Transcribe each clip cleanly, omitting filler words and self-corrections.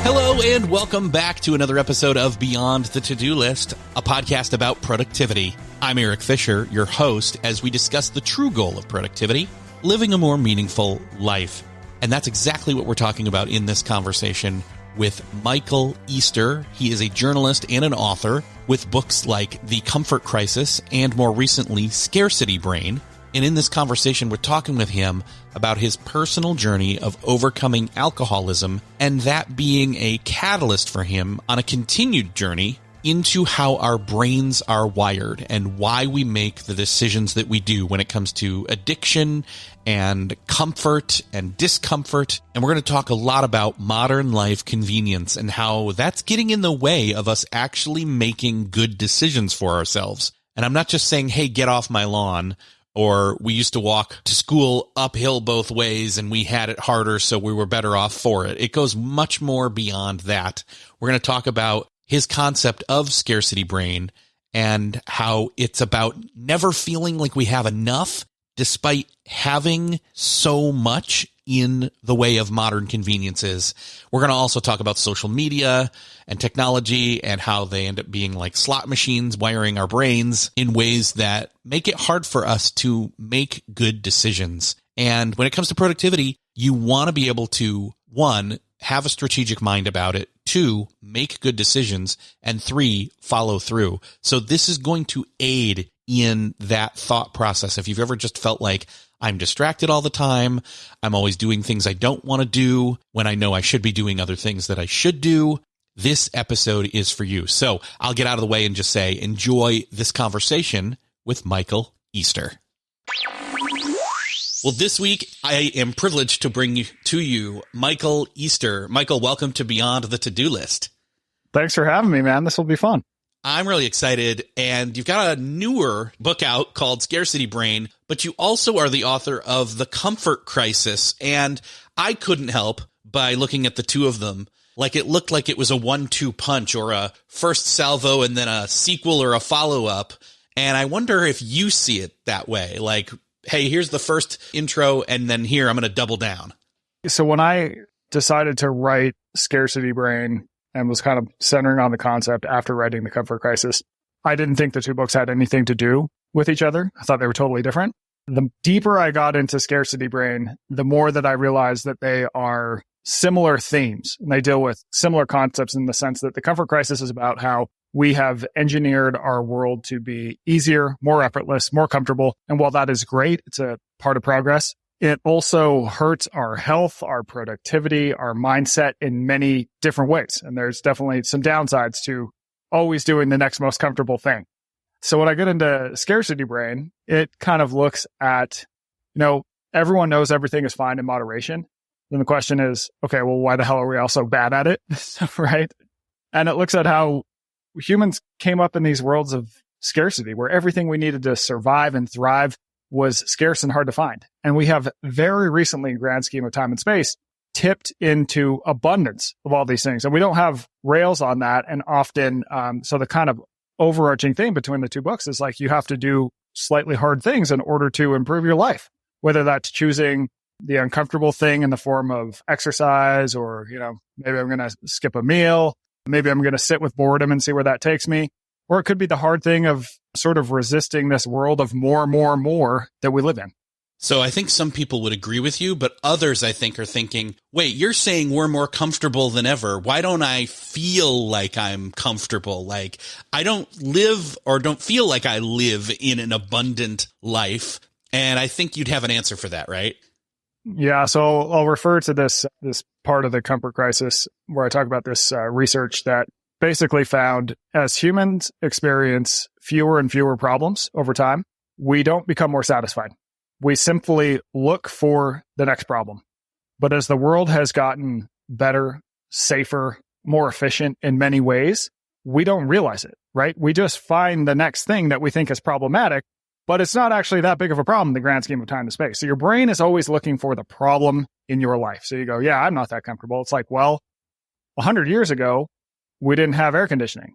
Hello and welcome back to another episode of Beyond the To-Do List, a podcast about productivity. I'm Eric Fisher, your host, as we discuss the true goal of productivity, living a more meaningful life. And that's exactly what we're talking about in this conversation with Michael Easter. He is a journalist and an author with books like The Comfort Crisis and more recently, Scarcity Brain. And in this conversation, we're talking with him about his personal journey of overcoming alcoholism and that being a catalyst for him on a continued journey into how our brains are wired and why we make the decisions that we do when it comes to addiction and comfort and discomfort. And we're going to talk a lot about modern life convenience and how that's getting in the way of us actually making good decisions for ourselves. And I'm not just saying, hey, get off my lawn. Or we used to walk to school uphill both ways and we had it harder, so we were better off for it. It goes much more beyond that. We're going to talk about his concept of scarcity brain and how it's about never feeling like we have enough despite having so much in the way of modern conveniences. We're going to also talk about social media and technology and how they end up being like slot machines wiring our brains in ways that make it hard for us to make good decisions. And when it comes to productivity, you want to be able to, 1, have a strategic mind about it, 2, make good decisions, and 3, follow through. So this is going to aid in that thought process. If you've ever just felt like I'm distracted all the time, I'm always doing things I don't want to do when I know I should be doing other things that I should do, this episode is for you. So I'll get out of the way and just say, enjoy this conversation with Michael Easter. Well, this week, I am privileged to bring to you Michael Easter. Michael, welcome to Beyond the To-Do List. Thanks for having me, man. This will be fun. I'm really excited, and you've got a newer book out called Scarcity Brain, but you also are the author of The Comfort Crisis, and I couldn't help by looking at the two of them. Like it looked like it was a 1-2 punch or a first salvo and then a sequel or a follow-up, and I wonder if you see it that way, like, hey, here's the first intro, and then here, I'm going to double down. So when I decided to write Scarcity Brain and was kind of centering on the concept after writing The Comfort Crisis, I didn't think the two books had anything to do with each other. I thought they were totally different. The deeper I got into Scarcity Brain, the more that I realized that they are similar themes and they deal with similar concepts in the sense that The Comfort Crisis is about how we have engineered our world to be easier, more effortless, more comfortable. And while that is great, it's a part of progress. It also hurts our health, our productivity, our mindset in many different ways. And there's definitely some downsides to always doing the next most comfortable thing. So when I get into Scarcity Brain, it kind of looks at, everyone knows everything is fine in moderation. Then the question is, okay, well, why the hell are we all so bad at it? Right? And it looks at how humans came up in these worlds of scarcity where everything we needed to survive and thrive was scarce and hard to find. And we have very recently, in grand scheme of time and space, tipped into abundance of all these things. And we don't have rails on that. And often, so the kind of overarching theme between the two books is like you have to do slightly hard things in order to improve your life, whether that's choosing the uncomfortable thing in the form of exercise or, maybe I'm going to skip a meal. Maybe I'm going to sit with boredom and see where that takes me. Or it could be the hard thing of sort of resisting this world of more that we live in. So I think some people would agree with you, but others I think are thinking, wait, you're saying we're more comfortable than ever. Why don't I feel like I'm comfortable? Like I don't live or don't feel like I live in an abundant life. And I think you'd have an answer for that, right? Yeah. So I'll refer to this part of the Comfort Crisis where I talk about this research that basically found as humans experience fewer and fewer problems over time, we don't become more satisfied. We simply look for the next problem. But as the world has gotten better, safer, more efficient in many ways, we don't realize it, right? We just find the next thing that we think is problematic, but it's not actually that big of a problem in the grand scheme of time and space. So your brain is always looking for the problem in your life. So you go, yeah, I'm not that comfortable. It's like, well, 100 years ago, we didn't have air conditioning.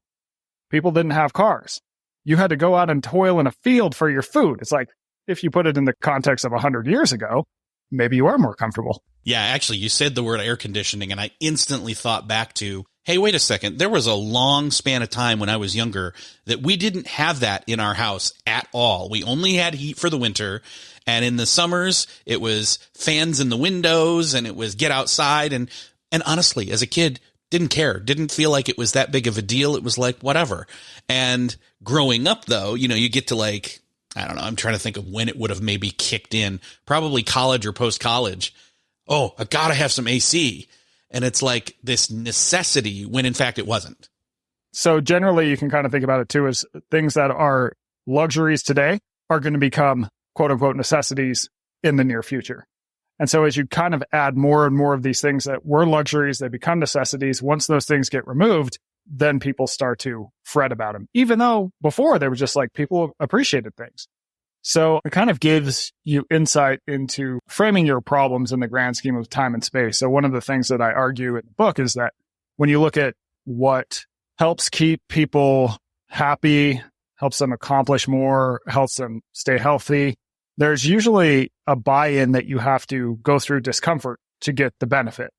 People didn't have cars. You had to go out and toil in a field for your food. It's like, if you put it in the context of 100 years ago, maybe you are more comfortable. Yeah, actually, you said the word air conditioning, and I instantly thought back to, hey, wait a second. There was a long span of time when I was younger that we didn't have that in our house at all. We only had heat for the winter, and in the summers, it was fans in the windows, and it was get outside. And honestly, as a kid, didn't care, didn't feel like it was that big of a deal. It was like, whatever. And growing up, though, you know, you get to like, I don't know, I'm trying to think of when it would have maybe kicked in, probably college or post-college. Oh, I've got to have some AC. And it's like this necessity when in fact it wasn't. So generally you can kind of think about it too as things that are luxuries today are going to become quote unquote necessities in the near future. And so as you kind of add more and more of these things that were luxuries, they become necessities. Once those things get removed, then people start to fret about them, even though before they were just like people appreciated things. So it kind of gives you insight into framing your problems in the grand scheme of time and space. So one of the things that I argue in the book is that when you look at what helps keep people happy, helps them accomplish more, helps them stay healthy, there's usually a buy-in that you have to go through discomfort to get the benefit.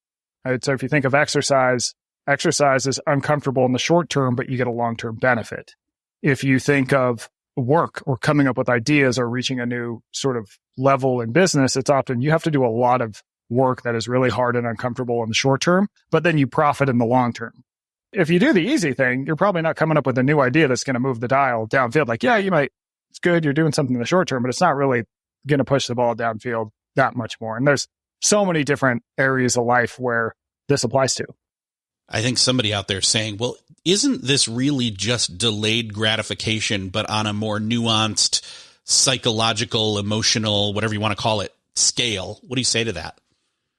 Right? So if you think of exercise, exercise is uncomfortable in the short term, but you get a long-term benefit. If you think of work or coming up with ideas or reaching a new sort of level in business, it's often you have to do a lot of work that is really hard and uncomfortable in the short term, but then you profit in the long term. If you do the easy thing, you're probably not coming up with a new idea that's going to move the dial downfield. Like, yeah, you might, it's good, you're doing something in the short term, but it's not really going to push the ball downfield that much more. And there's so many different areas of life where this applies to. I think somebody out there saying, well, isn't this really just delayed gratification, but on a more nuanced, psychological, emotional, whatever you want to call it, scale? What do you say to that?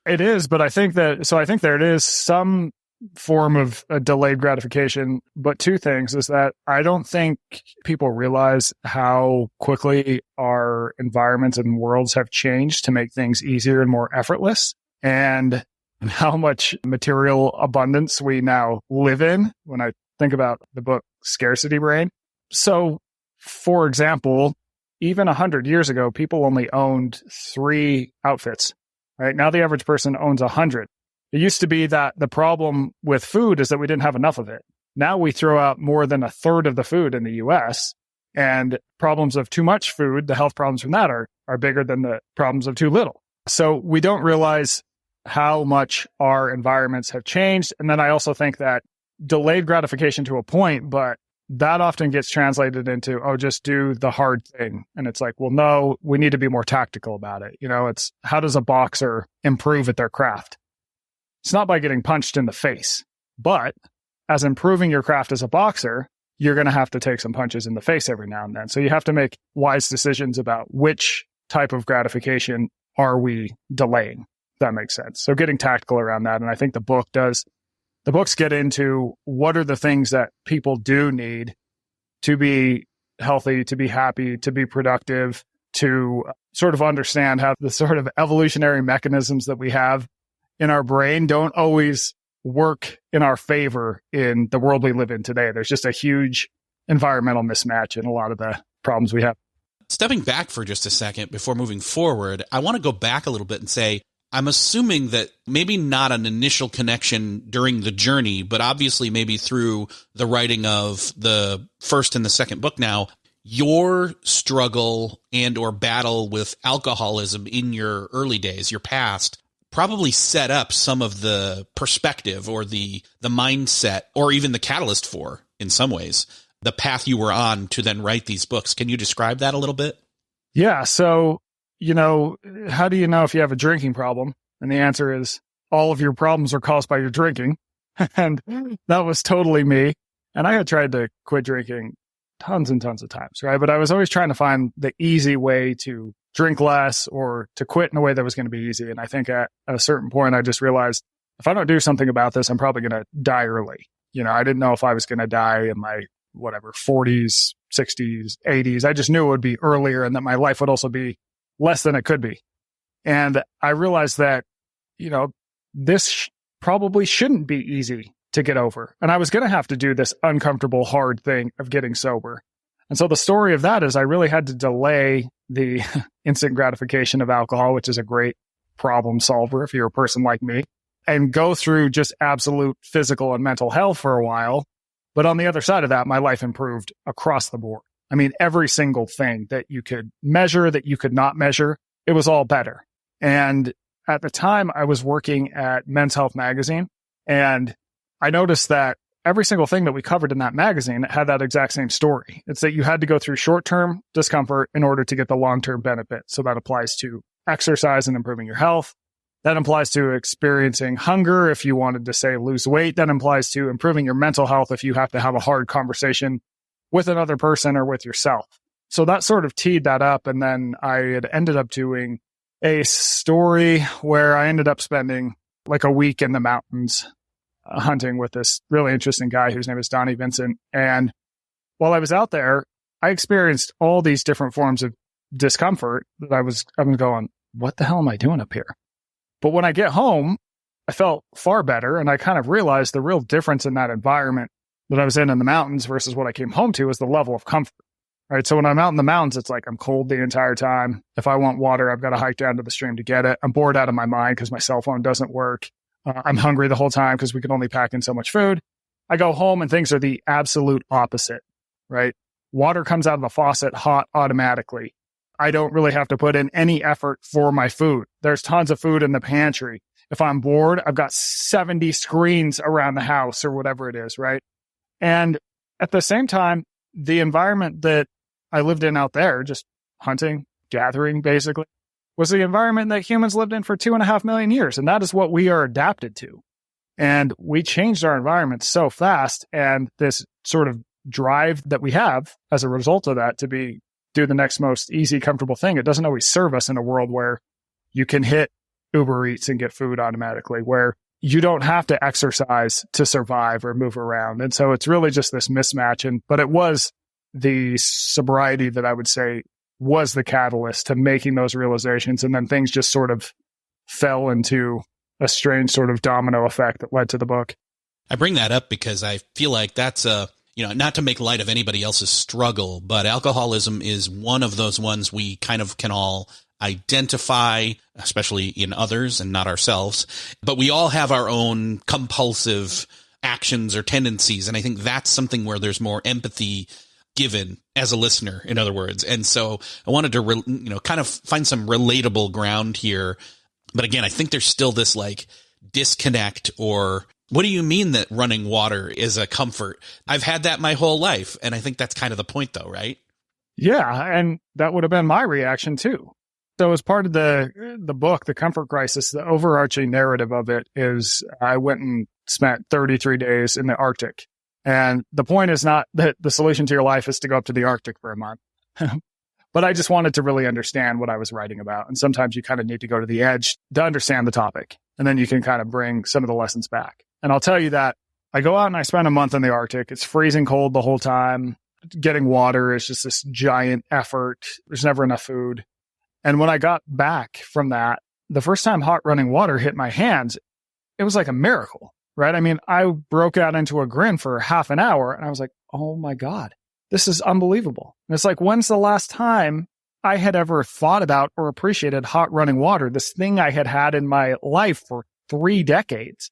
It is, but I think there it is some form of a delayed gratification. But two things is that I don't think people realize how quickly our environments and worlds have changed to make things easier and more effortless. And how much material abundance we now live in when I think about the book Scarcity Brain. So, for example, even 100 years ago, people only owned 3 outfits. Right now, the average person owns 100. It used to be that the problem with food is that we didn't have enough of it. Now we throw out more than a third of the food in the US, and problems of too much food, the health problems from that are bigger than the problems of too little. So we don't realize how much our environments have changed. And then I also think that delayed gratification to a point, but that often gets translated into, oh, just do the hard thing. And it's like, well, no, we need to be more tactical about it. You know, it's how does a boxer improve at their craft? It's not by getting punched in the face, but as improving your craft as a boxer, you're going to have to take some punches in the face every now and then. So you have to make wise decisions about which type of gratification are we delaying. That makes sense. So getting tactical around that. And I think the book does. The books get into what are the things that people do need to be healthy, to be happy, to be productive, to sort of understand how the sort of evolutionary mechanisms that we have in our brain don't always work in our favor in the world we live in today. There's just a huge environmental mismatch in a lot of the problems we have. Stepping back for just a second before moving forward, I want to go back a little bit and say, I'm assuming that maybe not an initial connection during the journey, but obviously maybe through the writing of the first and the second book now, your struggle and or battle with alcoholism in your early days, your past, probably set up some of the perspective or the mindset or even the catalyst for, in some ways, the path you were on to then write these books. Can you describe that a little bit? Yeah. So, you know, how do you know if you have a drinking problem? And the answer is all of your problems are caused by your drinking. And that was totally me. And I had tried to quit drinking tons and tons of times, right? But I was always trying to find the easy way to drink less or to quit in a way that was going to be easy. And I think at a certain point, I just realized if I don't do something about this, I'm probably going to die early. You know, I didn't know if I was going to die in my 40s, 60s, 80s. I just knew it would be earlier and that my life would also be less than it could be. And I realized that, you know, this probably shouldn't be easy to get over. And I was going to have to do this uncomfortable, hard thing of getting sober. And so the story of that is I really had to delay the instant gratification of alcohol, which is a great problem solver if you're a person like me, and go through just absolute physical and mental hell for a while. But on the other side of that, my life improved across the board. I mean, every single thing that you could measure, that you could not measure, it was all better. And at the time, I was working at Men's Health magazine, and I noticed that every single thing that we covered in that magazine had that exact same story. It's that you had to go through short-term discomfort in order to get the long-term benefit. So that applies to exercise and improving your health. That applies to experiencing hunger if you wanted to, say, lose weight. That applies to improving your mental health if you have to have a hard conversation with another person or with yourself. So that sort of teed that up. And then I had ended up doing a story where I ended up spending like a week in the mountains hunting with this really interesting guy whose name is Donnie Vincent. And while I was out there, I experienced all these different forms of discomfort that I'm going, what the hell am I doing up here? But when I get home, I felt far better. And I kind of realized the real difference in that environment that I was in the mountains versus what I came home to was the level of comfort. Right. So when I'm out in the mountains, it's like I'm cold the entire time. If I want water, I've got to hike down to the stream to get it. I'm bored out of my mind because my cell phone doesn't work. I'm hungry the whole time because we can only pack in so much food. I go home and things are the absolute opposite, right? Water comes out of the faucet hot automatically. I don't really have to put in any effort for my food. There's tons of food in the pantry. If I'm bored, I've got 70 screens around the house or whatever it is, right? And at the same time, the environment that I lived in out there, just hunting, gathering, basically, was the environment that humans lived in for 2.5 million years. And that is what we are adapted to. And we changed our environment so fast. And this sort of drive that we have as a result of that to do the next most easy, comfortable thing, it doesn't always serve us in a world where you can hit Uber Eats and get food automatically, where you don't have to exercise to survive or move around. And so it's really just this mismatch. But it was the sobriety that I would say was the catalyst to making those realizations. And then things just sort of fell into a strange sort of domino effect that led to the book. I bring that up because I feel like that's not to make light of anybody else's struggle, but alcoholism is one of those ones we kind of can all identify, especially in others and not ourselves. But we all have our own compulsive actions or tendencies. And I think that's something where there's more empathy given as a listener, in other words. And so I wanted to, kind of find some relatable ground here. But again, I think there's still this like disconnect, or what do you mean that running water is a comfort? I've had that my whole life. And I think that's kind of the point though, right? Yeah. And that would have been my reaction too. So as part of the book, The Comfort Crisis, the overarching narrative of it is I went and spent 33 days in the Arctic. And the point is not that the solution to your life is to go up to the Arctic for a month. But I just wanted to really understand what I was writing about. And sometimes you kind of need to go to the edge to understand the topic. And then you can kind of bring some of the lessons back. And I'll tell you that I go out and I spend a month in the Arctic. It's freezing cold the whole time. Getting water is just this giant effort. There's never enough food. And when I got back from that, the first time hot running water hit my hands, it was like a miracle, right? I mean, I broke out into a grin for half an hour and I was like, oh my God, this is unbelievable. And it's like, when's the last time I had ever thought about or appreciated hot running water, this thing I had had in my life for 3 decades?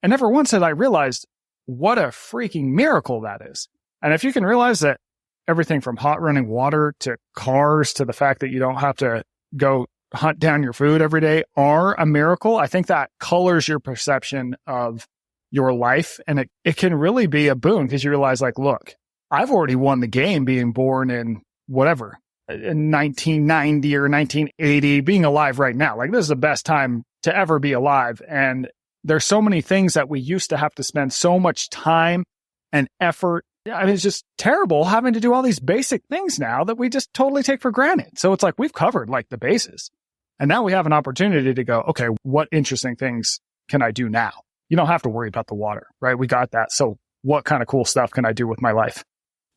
And never once had I realized what a freaking miracle that is. And if you can realize that everything from hot running water to cars to the fact that you don't have to go hunt down your food every day are a miracle, I think that colors your perception of your life. And it can really be a boon because you realize like, look, I've already won the game being born in whatever, in 1990 or 1980, being alive right now. Like this is the best time to ever be alive. And there's so many things that we used to have to spend so much time and effort. I mean, it's just terrible having to do all these basic things now that we just totally take for granted. So it's like we've covered like the bases. And now we have an opportunity to go, okay, what interesting things can I do now? You don't have to worry about the water, right? We got that. So what kind of cool stuff can I do with my life?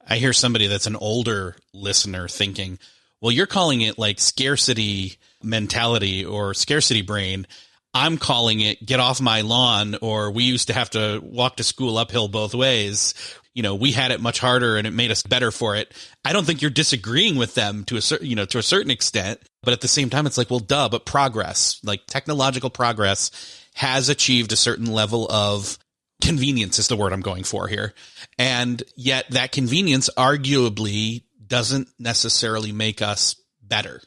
I hear somebody that's an older listener thinking, well, you're calling it like scarcity mentality or scarcity brain. I'm calling it get off my lawn, or we used to have to walk to school uphill both ways. We had it much harder and it made us better for it. I don't think you're disagreeing with them to a certain extent. But at the same time, it's like, well, duh, but progress, like technological progress has achieved a certain level of convenience is the word I'm going for here. And yet that convenience arguably doesn't necessarily make us better.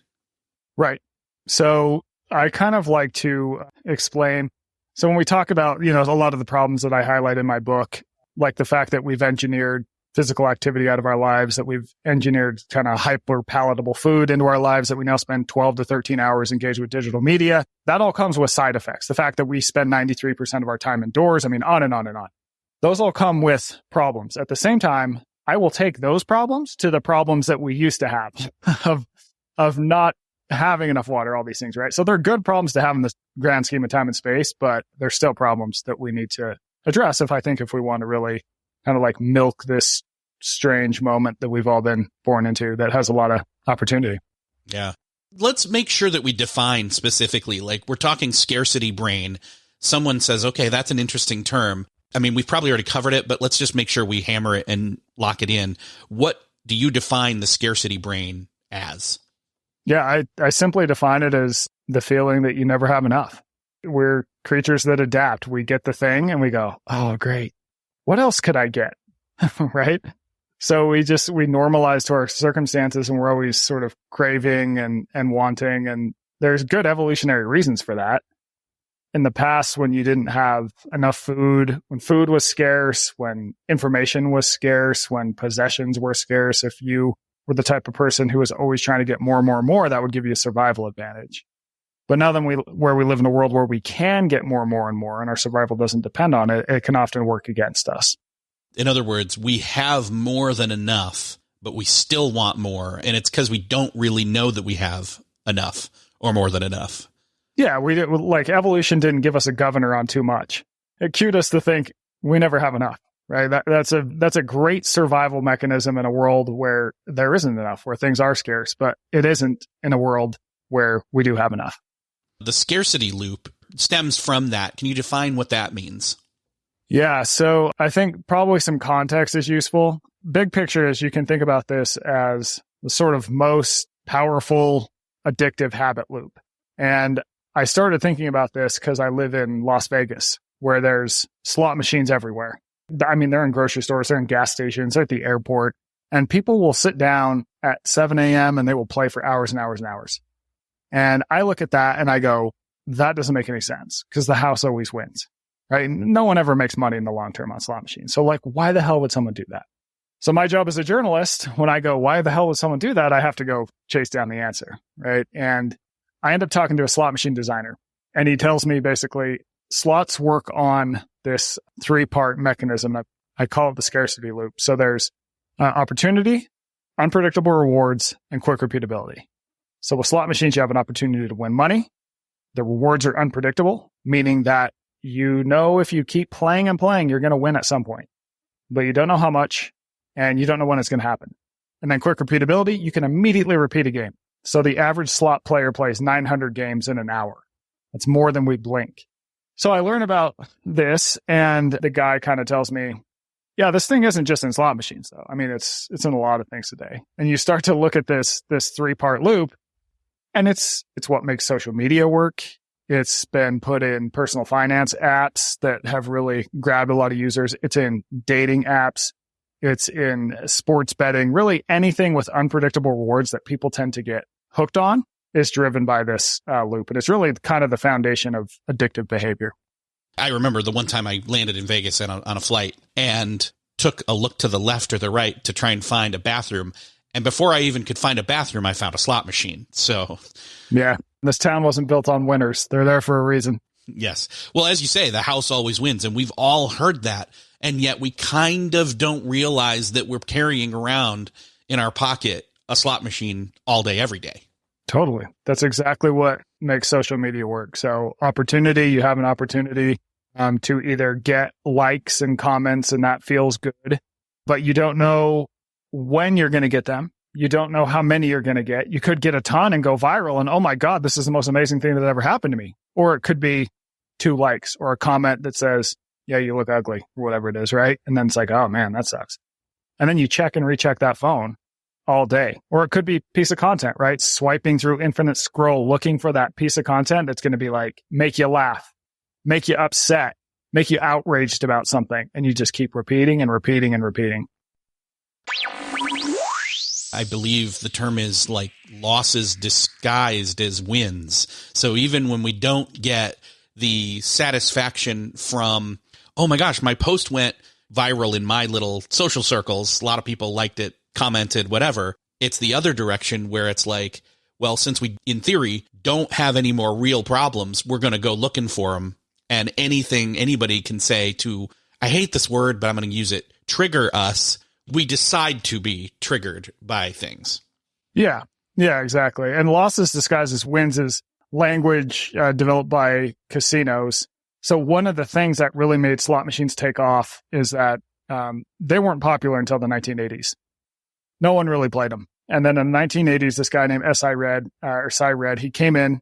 Right. So I kind of like to explain. So when we talk about, a lot of the problems that I highlight in my book, like the fact that we've engineered physical activity out of our lives, that we've engineered kind of hyper palatable food into our lives, that we now spend 12 to 13 hours engaged with digital media, that all comes with side effects. The fact that we spend 93% of our time indoors, on and on and on. Those all come with problems. At the same time, I will take those problems to the problems that we used to have of not having enough water, all these things, right? So they're good problems to have in the grand scheme of time and space, but they're still problems that we need to address if we want to really kind of like milk this strange moment that we've all been born into that has a lot of opportunity. Yeah. Let's make sure that we define specifically, like we're talking scarcity brain. Someone says, okay, that's an interesting term. I mean, we've probably already covered it, but let's just make sure we hammer it and lock it in. What do you define the scarcity brain as? Yeah, I simply define it as the feeling that you never have enough. We're creatures that adapt. We get the thing and we go, oh, great. What else could I get? Right? So we normalize to our circumstances and we're always sort of craving and wanting. And there's good evolutionary reasons for that. In the past, when you didn't have enough food, when food was scarce, when information was scarce, when possessions were scarce, if you were the type of person who was always trying to get more and more and more, that would give you a survival advantage. But now where we live in a world where we can get more and more and more, and our survival doesn't depend on it, it can often work against us. In other words, we have more than enough, but we still want more. And it's because we don't really know that we have enough or more than enough. Yeah, evolution didn't give us a governor on too much. It cued us to think we never have enough, right? That's a great survival mechanism in a world where there isn't enough, where things are scarce, but it isn't in a world where we do have enough. The scarcity loop stems from that. Can you define what that means? Yeah, so I think probably some context is useful. Big picture is you can think about this as the sort of most powerful addictive habit loop. And I started thinking about this because I live in Las Vegas, where there's slot machines everywhere. I mean, they're in grocery stores, they're in gas stations, they're at the airport, and people will sit down at 7 a.m. and they will play for hours and hours and hours. And I look at that and I go, that doesn't make any sense because the house always wins, right? No one ever makes money in the long term on slot machines. So why the hell would someone do that? So my job as a journalist, when I go, why the hell would someone do that? I have to go chase down the answer, right? And I end up talking to a slot machine designer, and he tells me basically slots work on this 3-part mechanism that I call it the scarcity loop. So there's opportunity, unpredictable rewards, and quick repeatability. So with slot machines, you have an opportunity to win money. The rewards are unpredictable, meaning that if you keep playing and playing, you're going to win at some point, but you don't know how much and you don't know when it's going to happen. And then quick repeatability, you can immediately repeat a game. So the average slot player plays 900 games in an hour. That's more than we blink. So I learn about this, and the guy kind of tells me, yeah, this thing isn't just in slot machines, though. I mean, it's in a lot of things today. And you start to look at this 3-part loop, and it's what makes social media work. It's been put in personal finance apps that have really grabbed a lot of users. It's in dating apps. It's in sports betting. Really anything with unpredictable rewards that people tend to get hooked on is driven by this loop. And it's really kind of the foundation of addictive behavior. I remember the one time I landed in Vegas on a flight and took a look to the left or the right to try and find a bathroom. And before I even could find a bathroom, I found a slot machine. So, yeah, this town wasn't built on winners. They're there for a reason. Yes. Well, as you say, the house always wins. And we've all heard that. And yet we kind of don't realize that we're carrying around in our pocket a slot machine all day, every day. Totally. That's exactly what makes social media work. So opportunity, you have an opportunity to either get likes and comments, and that feels good, but you don't know when you're going to get them. You don't know how many you're going to get. You could get a ton and go viral and, oh my God, this is the most amazing thing that ever happened to me. Or it could be 2 likes or a comment that says, yeah, you look ugly, or whatever it is, right? And then it's like, oh man, that sucks. And then you check and recheck that phone all day. Or it could be piece of content, right? Swiping through infinite scroll, looking for that piece of content that's going to be like, make you laugh, make you upset, make you outraged about something. And you just keep repeating and repeating and repeating. I believe the term is like losses disguised as wins. So even when we don't get the satisfaction from, oh my gosh, my post went viral in my little social circles, a lot of people liked it, commented, whatever. It's the other direction where it's like, well, since we, in theory, don't have any more real problems, we're going to go looking for them. And anything anybody can say to, I hate this word, but I'm going to use it, trigger us. We decide to be triggered by things. Yeah, exactly. And losses disguised as wins is language developed by casinos. So one of the things that really made slot machines take off is that they weren't popular until the 1980s. No one really played them. And then in the 1980s, this guy named Cy Red, he came in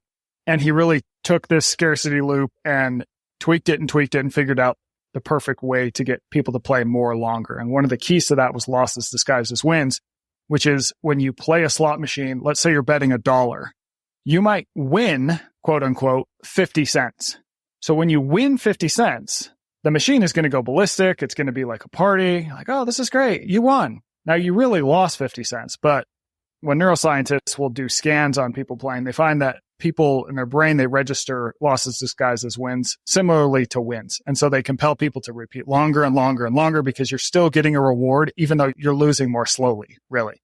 and he really took this scarcity loop and tweaked it and figured out the perfect way to get people to play more longer. And one of the keys to that was losses disguised as wins, which is when you play a slot machine, let's say you're betting $1, you might win, quote unquote, 50 cents. So when you win 50 cents, the machine is going to go ballistic. It's going to be like a party. Like, oh, this is great. You won. Now you really lost 50 cents. But when neuroscientists will do scans on people playing, they find that people in their brain, they register losses disguised as wins similarly to wins. And so they compel people to repeat longer and longer and longer because you're still getting a reward, even though you're losing more slowly, really.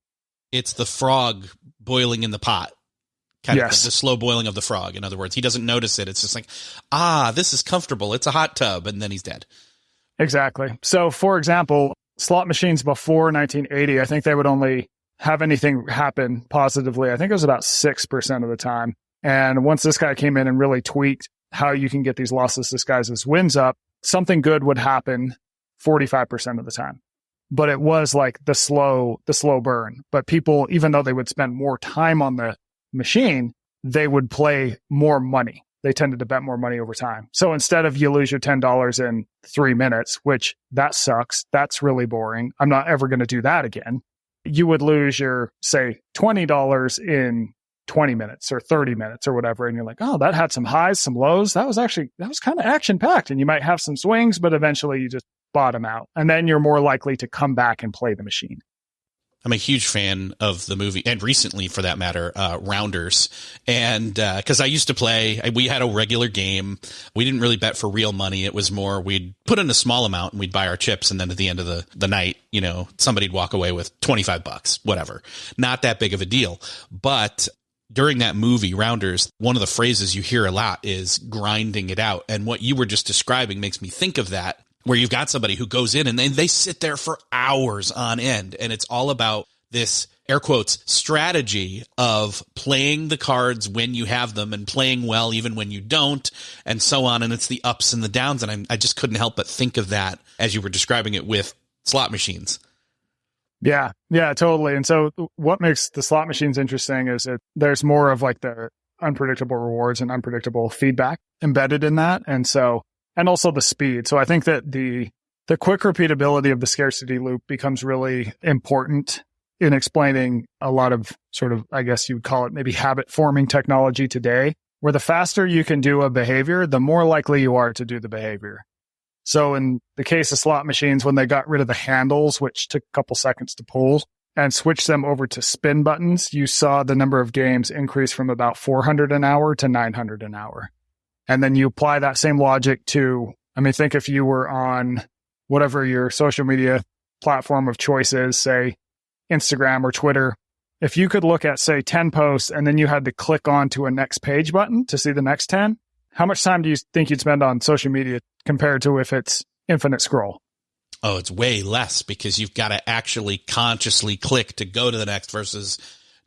It's the frog boiling in the pot. Kind of the slow boiling of the frog. In other words, he doesn't notice it. It's just like, this is comfortable. It's a hot tub. And then he's dead. Exactly. So, for example, slot machines before 1980, I think they would only have anything happen positively. I think it was about 6% of the time. And once this guy came in and really tweaked how you can get these losses disguised as wins up, something good would happen 45% of the time. But it was like the slow burn. But people, even though they would spend more time on the machine, they would play more money. They tended to bet more money over time. So instead of you lose your $10 in 3 minutes, which that sucks, that's really boring, I'm not ever going to do that again. You would lose your, say, $20 in 20 minutes or 30 minutes or whatever. And you're like, oh, that had some highs, some lows. That was kind of action packed. And you might have some swings, but eventually you just bottom out. And then you're more likely to come back and play the machine. I'm a huge fan of the movie, and recently, for that matter, Rounders. And because I used to play, we had a regular game. We didn't really bet for real money. It was more, we'd put in a small amount and we'd buy our chips. And then at the end of the night, somebody'd walk away with $25, whatever. Not that big of a deal. But during that movie, Rounders, one of the phrases you hear a lot is grinding it out. And what you were just describing makes me think of that, where you've got somebody who goes in and they sit there for hours on end. And it's all about this, air quotes, strategy of playing the cards when you have them and playing well even when you don't, and so on. And it's the ups and the downs. And I just couldn't help but think of that as you were describing it with slot machines. Yeah, totally. And so what makes the slot machines interesting is that there's more of like the unpredictable rewards and unpredictable feedback embedded in that. And also the speed. So I think that the quick repeatability of the scarcity loop becomes really important in explaining a lot of sort of, I guess you would call it maybe habit forming technology today, where the faster you can do a behavior, the more likely you are to do the behavior. So in the case of slot machines, when they got rid of the handles, which took a couple seconds to pull, and switched them over to spin buttons, you saw the number of games increase from about 400 an hour to 900 an hour. And then you apply that same logic to, think if you were on whatever your social media platform of choice is, say Instagram or Twitter, if you could look at, say, 10 posts and then you had to click on to a next page button to see the next 10, how much time do you think you'd spend on social media compared to if it's infinite scroll? Oh, it's way less because you've got to actually consciously click to go to the next versus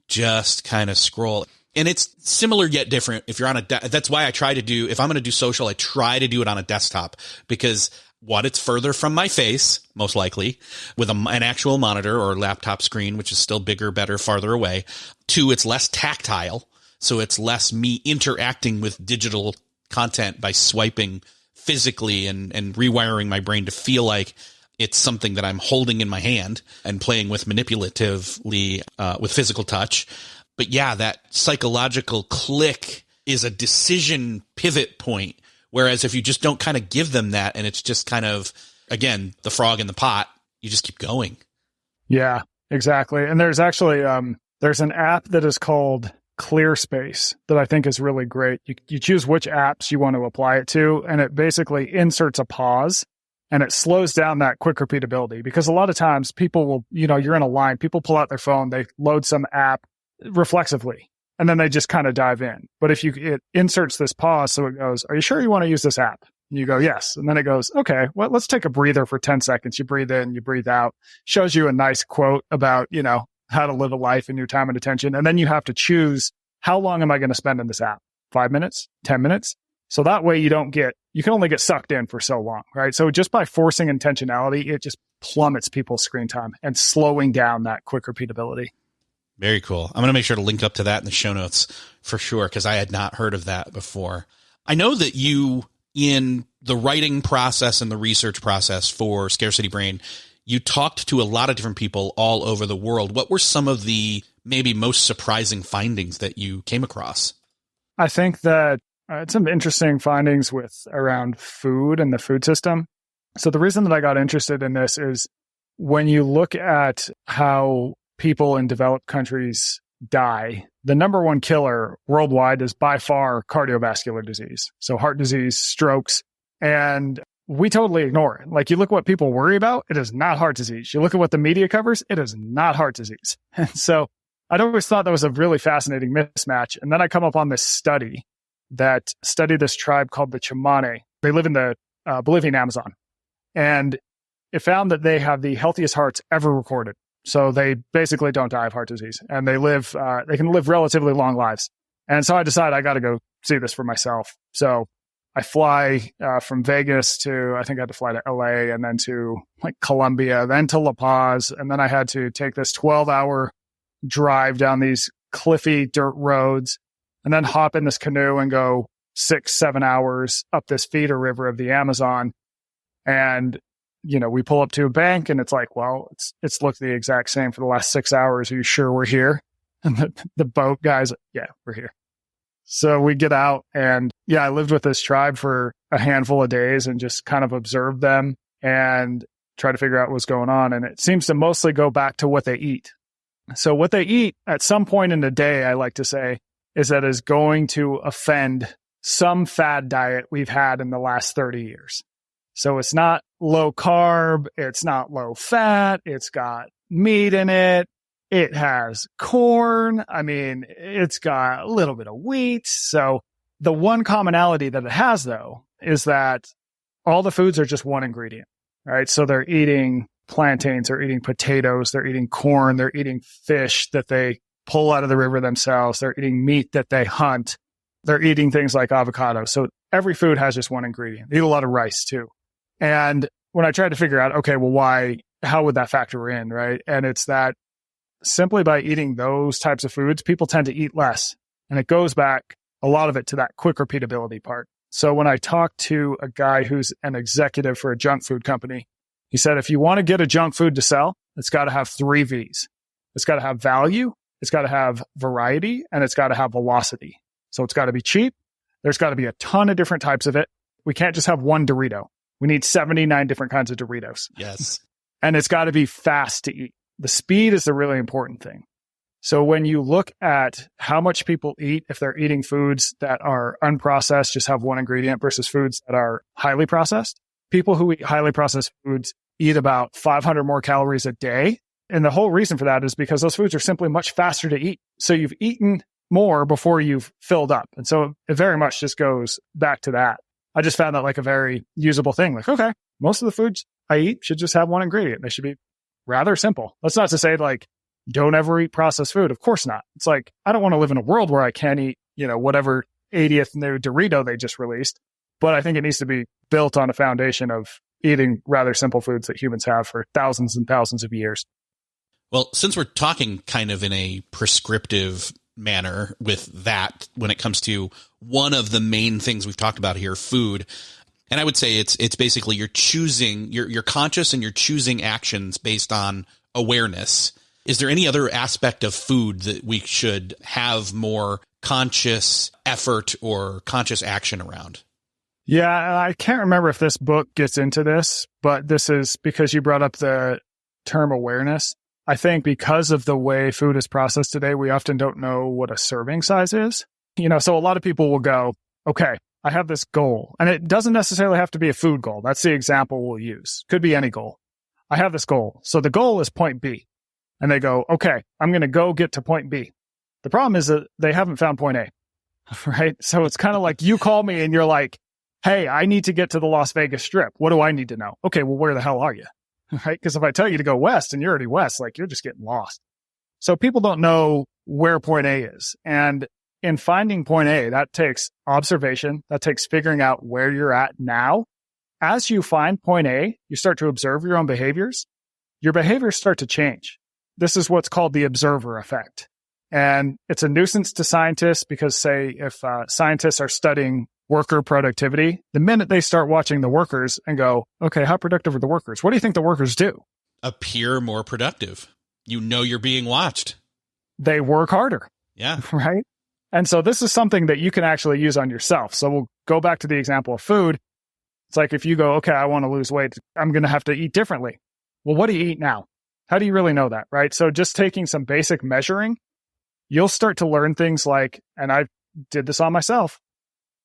just kind of scroll. And it's similar yet different if you're on that's why I try to do, if I'm going to do social, I try to do it on a desktop because it's further from my face, most likely, with an actual monitor or laptop screen, which is still bigger, better, farther away. 2, it's less tactile. So it's less me interacting with digital content by swiping physically and rewiring my brain to feel like It's something that I'm holding in my hand and playing with manipulatively, with physical touch. But yeah, that psychological click is a decision pivot point. Whereas if you just don't kind of give them that, and it's just kind of, again, the frog in the pot, you just keep going. Yeah, exactly. And there's actually, there's an app that is called ClearSpace that I think is really great. You choose which apps you want to apply it to, and it basically inserts a pause and it slows down that quick repeatability, because a lot of times people will, you're in a line, people pull out their phone, they load some app reflexively, and then they just kind of dive in. But if it inserts this pause, so it goes, are you sure you want to use this app? And you go, yes. And then it goes, okay, well, let's take a breather for 10 seconds. You breathe in, you breathe out, shows you a nice quote about, how to live a life in your time and attention. And then you have to choose, how long am I going to spend in this app? 5 minutes, 10 minutes. So that way you can only get sucked in for so long, right? So just by forcing intentionality, it just plummets people's screen time and slowing down that quick repeatability. Very cool. I'm going to make sure to link up to that in the show notes for sure, because I had not heard of that before. I know that you, in the writing process and the research process for Scarcity Brain, you talked to a lot of different people all over the world. What were some of the maybe most surprising findings that you came across? I think that I had some interesting findings around food and the food system. So the reason that I got interested in this is when you look at how people in developed countries die, the number one killer worldwide is by far cardiovascular disease. So heart disease, strokes, and we totally ignore it. Like, you look at what people worry about, it is not heart disease. You look at what the media covers, it is not heart disease. And so I'd always thought that was a really fascinating mismatch. And then I come up on this study that studied this tribe called the Chamane. They live in the Bolivian Amazon. And it found that they have the healthiest hearts ever recorded. So they basically don't die of heart disease, and they can live relatively long lives. And so I decided I got to go see this for myself. So I fly from Vegas to, I think I had to fly to LA, and then to Colombia, then to La Paz. And then I had to take this 12-hour drive down these cliffy dirt roads, and then hop in this canoe and go 6-7 hours up this feeder river of the Amazon. And we pull up to a bank, and it's like, well, it's looked the exact same for the last 6 hours. Are you sure we're here? And the boat guy's like, yeah, we're here. So we get out, and I lived with this tribe for a handful of days and just kind of observed them and try to figure out what's going on. And it seems to mostly go back to what they eat. So what they eat at some point in the day, I like to say, is going to offend some fad diet we've had in the last 30 years. So it's not low carb, it's not low fat, it's got meat in it, it has corn, it's got a little bit of wheat. So the one commonality that it has, though, is that all the foods are just one ingredient, right? So they're eating plantains, they're eating potatoes, they're eating corn, they're eating fish that they pull out of the river themselves, they're eating meat that they hunt, they're eating things like avocados. So every food has just one ingredient. They eat a lot of rice too. And when I tried to figure out, okay, well, how would that factor in, right? And it's that simply by eating those types of foods, people tend to eat less. And it goes back, a lot of it, to that quick repeatability part. So when I talked to a guy who's an executive for a junk food company, he said, if you want to get a junk food to sell, it's got to have 3 V's. It's got to have value, it's got to have variety, and it's got to have velocity. So it's got to be cheap. There's got to be a ton of different types of it. We can't just have one Dorito. We need 79 different kinds of Doritos. Yes. And it's got to be fast to eat. The speed is the really important thing. So when you look at how much people eat, if they're eating foods that are unprocessed, just have one ingredient, versus foods that are highly processed, people who eat highly processed foods eat about 500 more calories a day. And the whole reason for that is because those foods are simply much faster to eat. So you've eaten more before you've filled up. And so it very much just goes back to that. I just found that a very usable thing. Okay, most of the foods I eat should just have one ingredient. They should be rather simple. That's not to say don't ever eat processed food. Of course not. It's I don't want to live in a world where I can't eat, whatever 80th new Dorito they just released. But I think it needs to be built on a foundation of eating rather simple foods that humans have for thousands and thousands of years. Well, since we're talking kind of in a prescriptive manner with that, when it comes to one of the main things we've talked about here, food, And I would say it's basically you're choosing, you're conscious and you're choosing actions based on awareness. Is there any other aspect of food that we should have more conscious effort or conscious action around? Yeah, I can't remember if this book gets into this, but this is because you brought up the term awareness. I think because of the way food is processed today, we often don't know what a serving size is. So a lot of people will go, okay, I have this goal, and it doesn't necessarily have to be a food goal. That's the example we'll use. Could be any goal. I have this goal. So the goal is point B. And they go, okay, I'm going to go get to point B. The problem is that they haven't found point A, right? So it's kind of like you call me and you're like, hey, I need to get to the Las Vegas Strip. What do I need to know? Okay, well, where the hell are you? Right? Because if I tell you to go west and you're already west, like you're just getting lost. So people don't know where point A is. And in finding point A, that takes observation. That takes figuring out where you're at now. As you find point A, you start to observe your own behaviors. Your behaviors start to change. This is what's called the observer effect. And it's a nuisance to scientists because, say, if scientists are studying worker productivity, the minute they start watching the workers and go, okay, how productive are the workers? What do you think the workers do? Appear more productive. You're being watched. They work harder. Yeah. Right? And so this is something that you can actually use on yourself. So we'll go back to the example of food. It's like if you go, okay, I want to lose weight, I'm going to have to eat differently. Well, what do you eat now? How do you really know that, right? So just taking some basic measuring, you'll start to learn things like, and I did this on myself.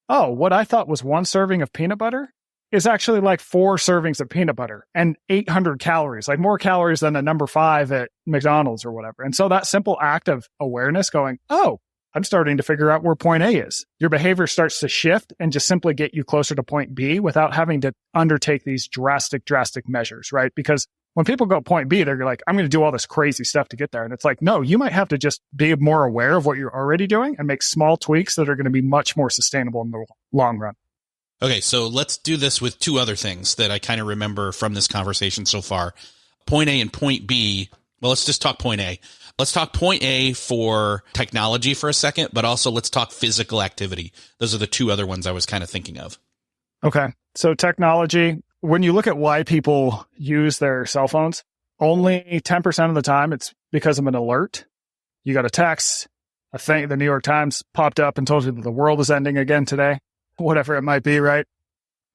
Oh, what I thought was one serving of peanut butter is actually like 4 servings of peanut butter and 800 calories, like more calories than a number 5 at McDonald's or whatever. And so that simple act of awareness going, oh, I'm starting to figure out where point A is. Your behavior starts to shift and just simply get you closer to point B without having to undertake these drastic measures, right? Because when people go point B, they're like, I'm going to do all this crazy stuff to get there. And it's like, no, you might have to just be more aware of what you're already doing and make small tweaks that are going to be much more sustainable in the long run. Okay, so let's do this with 2 other things that I kind of remember from this conversation so far. Point A and point B. Well, let's just talk point A. Let's talk point A for technology for a second, but also let's talk physical activity. Those are the 2 other ones I was kind of thinking of. Okay. So technology, when you look at why people use their cell phones, only 10% of the time it's because of an alert. You got a text, a thing, the New York Times popped up and told you that the world is ending again today, whatever it might be, right?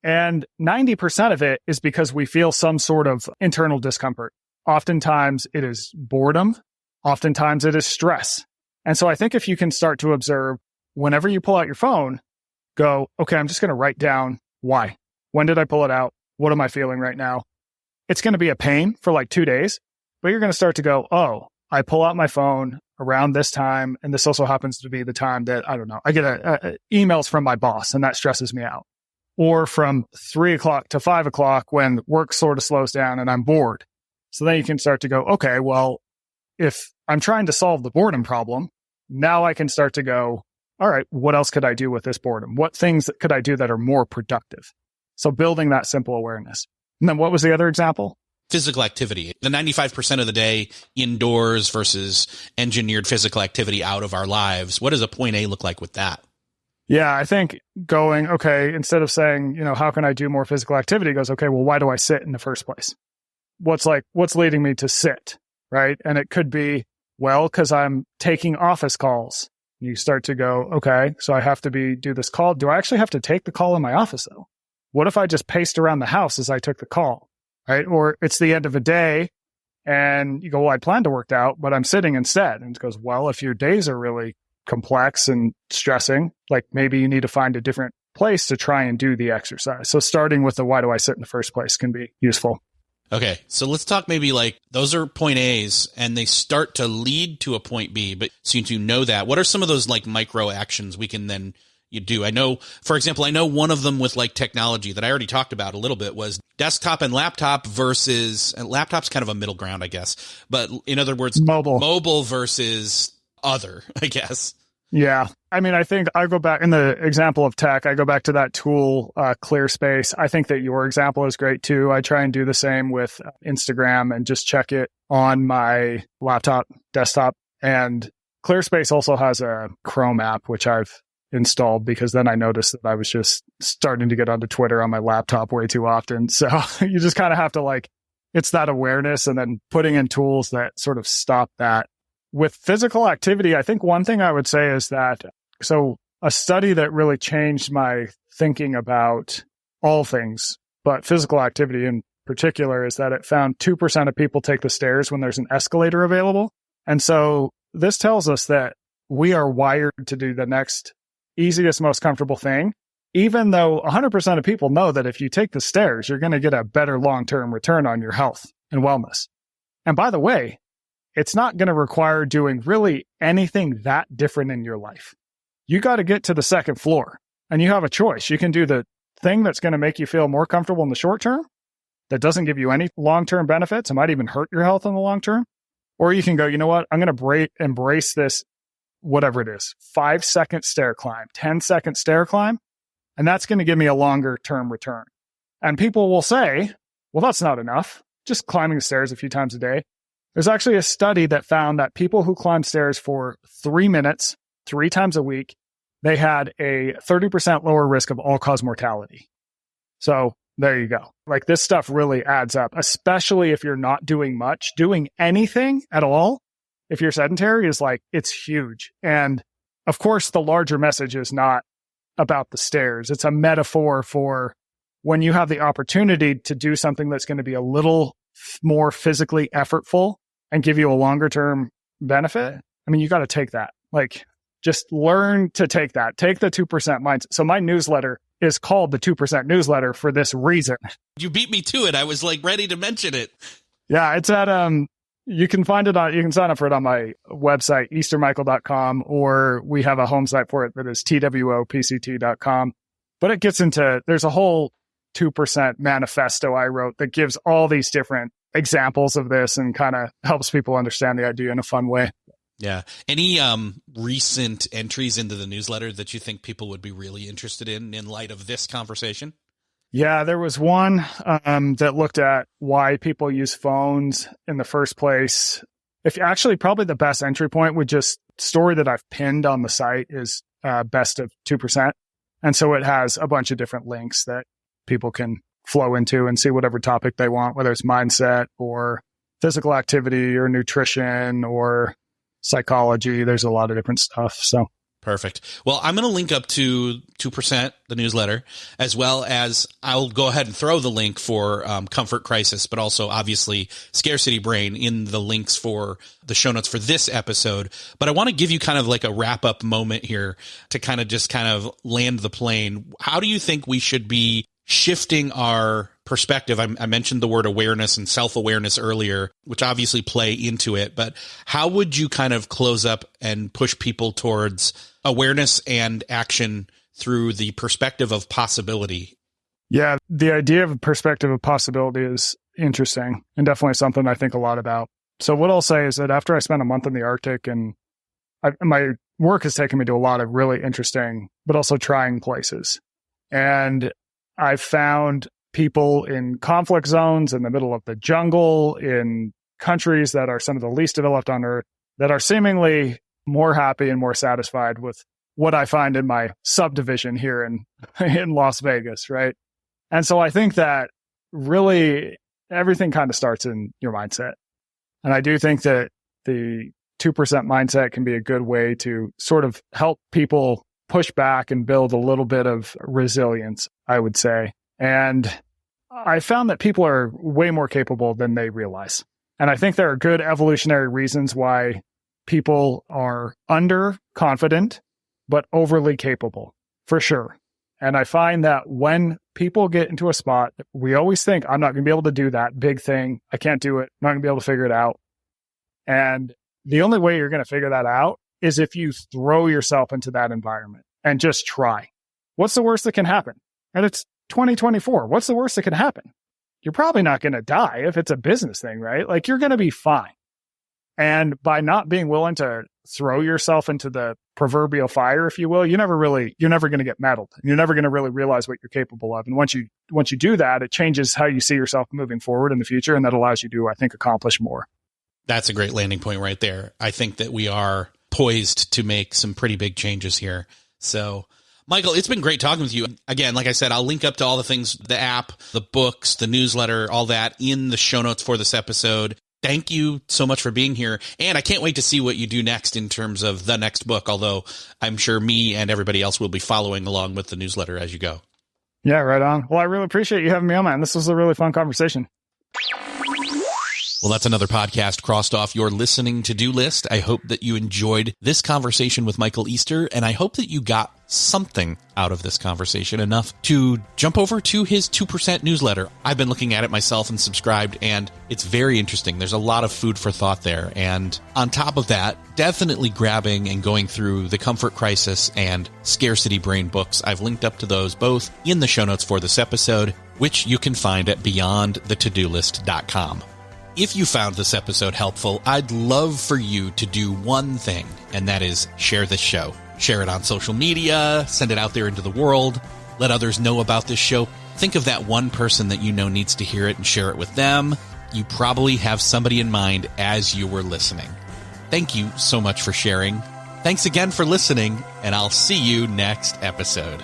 And 90% of it is because we feel some sort of internal discomfort. Oftentimes it is boredom. Oftentimes it is stress. And so I think if you can start to observe whenever you pull out your phone, go, okay, I'm just going to write down why. When did I pull it out? What am I feeling right now? It's going to be a pain for like 2 days, but you're going to start to go, oh, I pull out my phone around this time. And this also happens to be the time that, I don't know, I get emails from my boss and that stresses me out. Or from 3 o'clock to 5 o'clock when work sort of slows down and I'm bored. So then you can start to go, okay, well, if I'm trying to solve the boredom problem, now I can start to go, all right, what else could I do with this boredom? What things could I do that are more productive? So building that simple awareness. And then what was the other example? Physical activity. The 95% of the day indoors versus engineered physical activity out of our lives. What does a point A look like with that? Yeah, I think going, okay, instead of saying, how can I do more physical activity? It goes, okay, well, why do I sit in the first place? What's leading me to sit, right? And it could be, well, because I'm taking office calls. You start to go, okay, so I have to do this call. Do I actually have to take the call in my office though? What if I just paced around the house as I took the call, right? Or it's the end of a day and you go, well, I planned to work out, but I'm sitting instead. And it goes, well, if your days are really complex and stressing, like maybe you need to find a different place to try and do the exercise. So starting with the why do I sit in the first place can be useful. Okay, so let's talk maybe like those are point A's and they start to lead to a point B, but since you know that, what are some of those like micro actions we can then you do? I know, for example, one of them with like technology that I already talked about a little bit was desktop and laptop versus, and laptop's kind of a middle ground, I guess. But in other words, mobile versus other, I guess. Yeah. I mean, I think I go back in the example of tech, I go back to that tool, ClearSpace. I think that your example is great too. I try and do the same with Instagram and just check it on my laptop, desktop. And ClearSpace also has a Chrome app, which I've installed because then I noticed that I was just starting to get onto Twitter on my laptop way too often. So you just kind of have to it's that awareness and then putting in tools that sort of stop that. With physical activity, I think one thing I would say is that, so a study that really changed my thinking about all things, but physical activity in particular, is that it found 2% of people take the stairs when there's an escalator available. And so this tells us that we are wired to do the next easiest, most comfortable thing, even though 100% of people know that if you take the stairs, you're going to get a better long-term return on your health and wellness. And by the way, it's not going to require doing really anything that different in your life. You got to get to the second floor and you have a choice. You can do the thing that's going to make you feel more comfortable in the short term that doesn't give you any long-term benefits. It might even hurt your health in the long term. Or you can go, you know what? I'm going to embrace this, whatever it is, 5-second stair climb, 10-second stair climb. And that's going to give me a longer term return. And people will say, well, that's not enough. Just climbing the stairs a few times a day. There's actually a study that found that people who climb stairs for 3 minutes, 3 times a week, they had a 30% lower risk of all-cause mortality. So there you go. This stuff really adds up, especially if you're not doing much. Doing anything at all, if you're sedentary, is it's huge. And of course, the larger message is not about the stairs. It's a metaphor for when you have the opportunity to do something that's going to be a little more physically effortful and give you a longer term benefit. I mean, you got to take that. Just learn to take that. Take the 2% mindset. So my newsletter is called the 2% newsletter for this reason. You beat me to it. I was ready to mention it. Yeah, it's at you can find it on, you can sign up for it on my website, eastermichael.com, or we have a home site for it that is twopct.com. But it gets into, there's a whole 2% manifesto I wrote that gives all these different examples of this and kind of helps people understand the idea in a fun way. Yeah. Any recent entries into the newsletter that you think people would be really interested in light of this conversation? Yeah, there was one that looked at why people use phones in the first place. Probably the best entry point would just story that I've pinned on the site is best of 2%. And so it has a bunch of different links that people can flow into and see whatever topic they want, whether it's mindset or physical activity or nutrition or psychology. There's a lot of different stuff. So perfect. Well, I'm going to link up to 2%, the newsletter, as well as I'll go ahead and throw the link for Comfort Crisis, but also obviously Scarcity Brain in the links for the show notes for this episode. But I want to give you kind of a wrap up moment here to kind of land the plane. How do you think we should be shifting our perspective? I mentioned the word awareness and self-awareness earlier, which obviously play into it, but how would you kind of close up and push people towards awareness and action through the perspective of possibility? Yeah, the idea of a perspective of possibility is interesting and definitely something I think a lot about. So what I'll say is that after I spent a month in the Arctic and my work has taken me to a lot of really interesting, but also trying places. And I've found people in conflict zones in the middle of the jungle, in countries that are some of the least developed on Earth, that are seemingly more happy and more satisfied with what I find in my subdivision here in Las Vegas, right? And so I think that really everything kind of starts in your mindset. And I do think that the 2% mindset can be a good way to sort of help people push back and build a little bit of resilience, I would say. And I found that people are way more capable than they realize. And I think there are good evolutionary reasons why people are underconfident, but overly capable, for sure. And I find that when people get into a spot, we always think, I'm not going to be able to do that big thing. I can't do it. I'm not going to be able to figure it out. And the only way you're going to figure that out is if you throw yourself into that environment and just try. What's the worst that can happen? And it's 2024. What's the worst that can happen? You're probably not going to die if it's a business thing, right? Like, you're going to be fine. And by not being willing to throw yourself into the proverbial fire, if you will, you're never going to get meddled. You're never going to really realize what you're capable of. And once you do that, it changes how you see yourself moving forward in the future. And that allows you to, I think, accomplish more. That's a great landing point right there. I think that we are poised to make some pretty big changes here. So, Michael, it's been great talking with you. Again, like I said, I'll link up to all the things, the app, the books, the newsletter, all that in the show notes for this episode. Thank you so much for being here. And I can't wait to see what you do next in terms of the next book, although I'm sure me and everybody else will be following along with the newsletter as you go. Yeah, right on. Well, I really appreciate you having me on, man. This was a really fun conversation. Well, that's another podcast crossed off your listening to-do list. I hope that you enjoyed this conversation with Michael Easter, and I hope that you got something out of this conversation, enough to jump over to his 2% newsletter. I've been looking at it myself and subscribed, and it's very interesting. There's a lot of food for thought there. And on top of that, definitely grabbing and going through the Comfort Crisis and Scarcity Brain books. I've linked up to those both in the show notes for this episode, which you can find at beyondthetodolist.com. If you found this episode helpful, I'd love for you to do one thing, and that is share this show. Share it on social media, send it out there into the world, let others know about this show. Think of that one person that you know needs to hear it and share it with them. You probably have somebody in mind as you were listening. Thank you so much for sharing. Thanks again for listening, and I'll see you next episode.